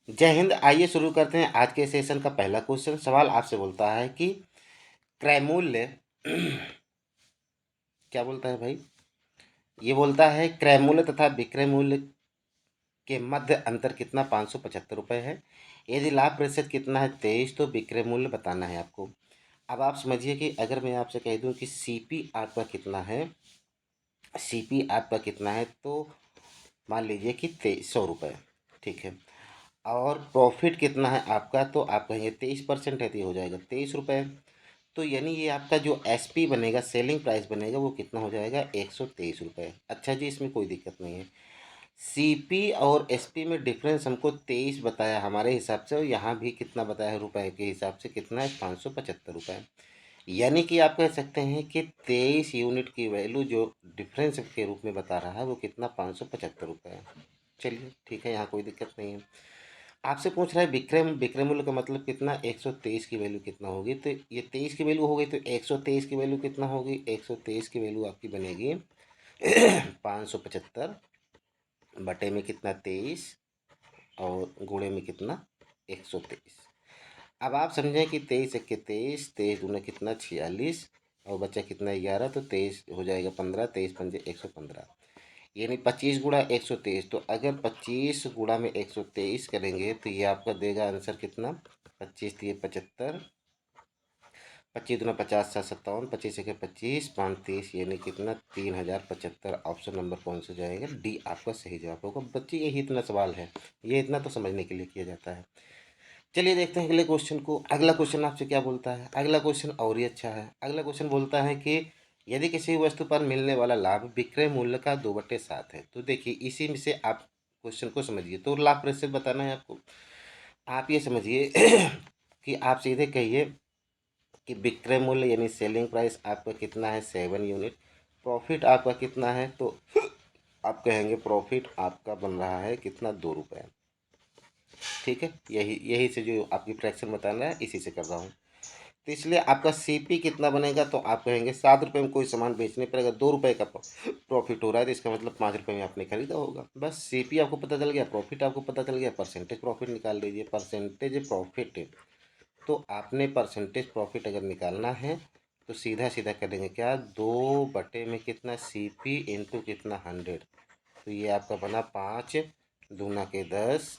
जय हिंद। आइए शुरू करते हैं आज के सेशन का पहला क्वेश्चन। सवाल आपसे बोलता है कि क्रय मूल्य क्या बोलता है भाई? ये बोलता है क्रय मूल्य तथा विक्रय मूल्य के मध्य अंतर कितना? 575 रुपये है। यदि लाभ प्रतिशत कितना है? 23। तो विक्रय मूल्य बताना है आपको। अब आप समझिए कि अगर मैं आपसे कह दूं कि सीपी आपका कितना है, सीपी आपका कितना है, तो मान लीजिए कि 2300 रुपये, ठीक है। और प्रॉफिट कितना है आपका? तो आप कहेंगे 23% है तो ये हो जाएगा 23 रुपये। तो यानी ये आपका जो एसपी बनेगा, सेलिंग प्राइस बनेगा, वो कितना हो जाएगा? 123 रुपये। अच्छा जी, इसमें कोई दिक्कत नहीं है। सीपी और एसपी में डिफरेंस हमको 23 बताया हमारे हिसाब से, और यहाँ भी कितना बताया है रुपए के हिसाब से? कितना है? 575 रुपये। यानी कि आप कह सकते हैं कि 23 यूनिट की वैल्यू जो डिफरेंस के रूप में बता रहा है वो कितना? 575 रुपये है। चलिए ठीक है, यहाँ कोई दिक्कत नहीं है। आपसे पूछ रहा है विक्रय विक्रय मूल्य का मतलब कितना? 123 की वैल्यू कितना होगी? तो ये 23 की वैल्यू हो गई, तो 123 की वैल्यू कितना होगी? 123 की वैल्यू आपकी बनेगी 575 बटे में कितना? 23, और गुणे में कितना? 123। अब आप समझें कि 23 एक के 23, 23 दूना कितना? 46, और बच्चा कितना? 11। तो 23 हो जाएगा 15, 23 पंजे 115, यानी 25 गुणा 123। तो अगर 25 गुणा में 123 करेंगे तो ये आपका देगा आंसर कितना? 25 दिए 75, 25 दूना 50, 7 57, 25 एक 25, 5 30, यानी कितना? 3075। ऑप्शन नंबर कौन सा जाएगा? डी आपका सही जवाब होगा। बच्चे यही इतना सवाल है, ये इतना तो समझने के लिए किया जाता है। चलिए देखते हैं अगले क्वेश्चन को। अगला क्वेश्चन आपसे क्या बोलता है? अगला क्वेश्चन और ही अच्छा है। अगला क्वेश्चन बोलता है कि यदि किसी वस्तु पर मिलने वाला लाभ विक्रय मूल्य का 2/7 है। तो देखिए इसी में से आप क्वेश्चन को समझिए। तो लाभ प्रतिशत बताना है आपको। आप ये समझिए कि आप सीधे कहिए कि विक्रय मूल्य यानी सेलिंग प्राइस आपका कितना है? 7 यूनिट। प्रॉफिट आपका कितना है? तो आप कहेंगे प्रॉफिट आपका बन रहा है कितना? 2 रुपये। ठीक है, यही यही से जो आपकी फ्रैक्शन बताना है इसी से कर रहा हूँ। तो इसलिए आपका सीपी कितना बनेगा? तो आप कहेंगे 7 रुपये में कोई सामान बेचने पर अगर 2 रुपये का प्रॉफिट हो रहा है तो इसका मतलब 5 रुपये में आपने खरीदा होगा। बस सीपी आपको पता चल गया, प्रॉफिट आपको पता चल गया, परसेंटेज प्रॉफिट निकाल लीजिए। परसेंटेज प्रॉफिट, तो आपने परसेंटेज प्रॉफिट अगर निकालना है तो सीधा सीधा करेंगे क्या? 2 बटे में कितना? सीपी इंटू कितना? 100। तो ये आपका बना 5 दूना के 10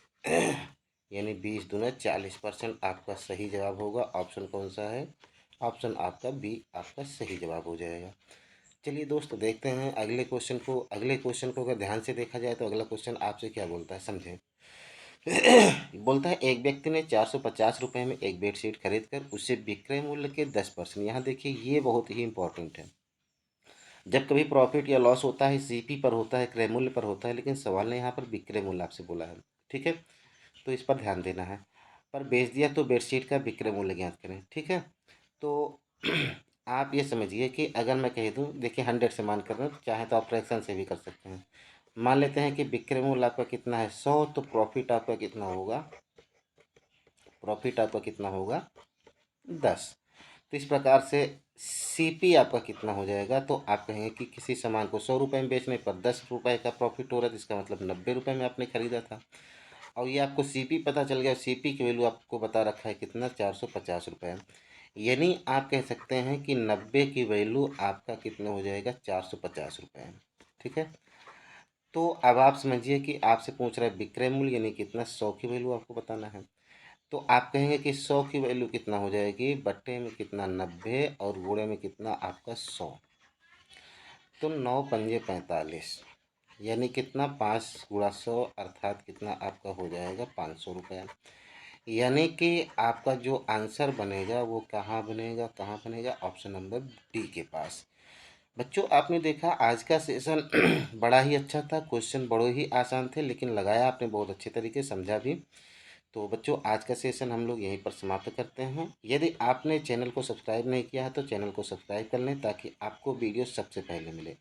यानी 20 दूना 40%। आपका सही जवाब होगा। ऑप्शन कौन सा है? ऑप्शन आपका बी आपका सही जवाब हो जाएगा। चलिए दोस्तों देखते हैं अगले क्वेश्चन को। अगले क्वेश्चन को अगर ध्यान से देखा जाए तो अगला क्वेश्चन आपसे क्या बोलता है समझें। बोलता है एक व्यक्ति ने 450 रुपये में एक बेडशीट खरीद कर उसे विक्रय मूल्य के 10%। यहाँ देखिए ये बहुत ही इंपॉर्टेंट है। जब कभी प्रॉफिट या लॉस होता है सीपी पर होता है, क्रय मूल्य पर होता है, लेकिन सवाल ने यहाँ पर विक्रय मूल्य आपसे बोला है। ठीक है, तो इस पर ध्यान देना है। पर बेच दिया तो बेडशीट का विक्रय मूल्य ज्ञात करें। ठीक है, तो आप ये समझिए कि अगर मैं कह दूं, देखिए 100 से मान कर रहा हूं, चाहे तो आप फ्रैक्शन से भी कर सकते हैं। मान लेते हैं कि विक्रय मूल्य आपका कितना है? 100। तो प्रॉफिट आपका कितना होगा? प्रॉफिट आपका कितना होगा? 10। तो इस प्रकार से सीपी आपका कितना हो जाएगा? तो आप कहेंगे कि किसी सामान को 100 रुपये में बेचने पर 10 रुपये का प्रॉफिट हो रहा है, तो इसका मतलब 90 रुपये में आपने खरीदा था। और ये आपको सीपी पता चल गया। सीपी की वैल्यू आपको बता रखा है कितना? 450 रुपये। यानी आप कह सकते हैं कि 90 की वैल्यू आपका कितना हो जाएगा? 450 रुपये। ठीक है, तो अब आप समझिए कि आपसे पूछ रहा है विक्रय मूल्य यानी कितना? 100 की वैल्यू आपको बताना है। तो आप कहेंगे कि 100 की वैल्यू कितना हो जाएगी? बट्टे में कितना? 90, और गुणे में कितना आपका? 100। तो 9 पंजे 45, यानी कितना? 5 गुणा 100 अर्थात कितना आपका हो जाएगा? 500 रुपये। यानी कि आपका जो आंसर बनेगा वो कहाँ बनेगा? कहाँ बनेगा? ऑप्शन नंबर डी के पास। बच्चों आपने देखा आज का सेशन बड़ा ही अच्छा था। क्वेश्चन बड़े ही आसान थे, लेकिन लगाया आपने बहुत अच्छे तरीके, समझा भी। तो बच्चों आज का सेशन हम लोग यहीं पर समाप्त करते हैं। यदि आपने चैनल को सब्सक्राइब नहीं किया है तो चैनल को सब्सक्राइब कर लें ताकि आपको वीडियो सबसे पहले मिले।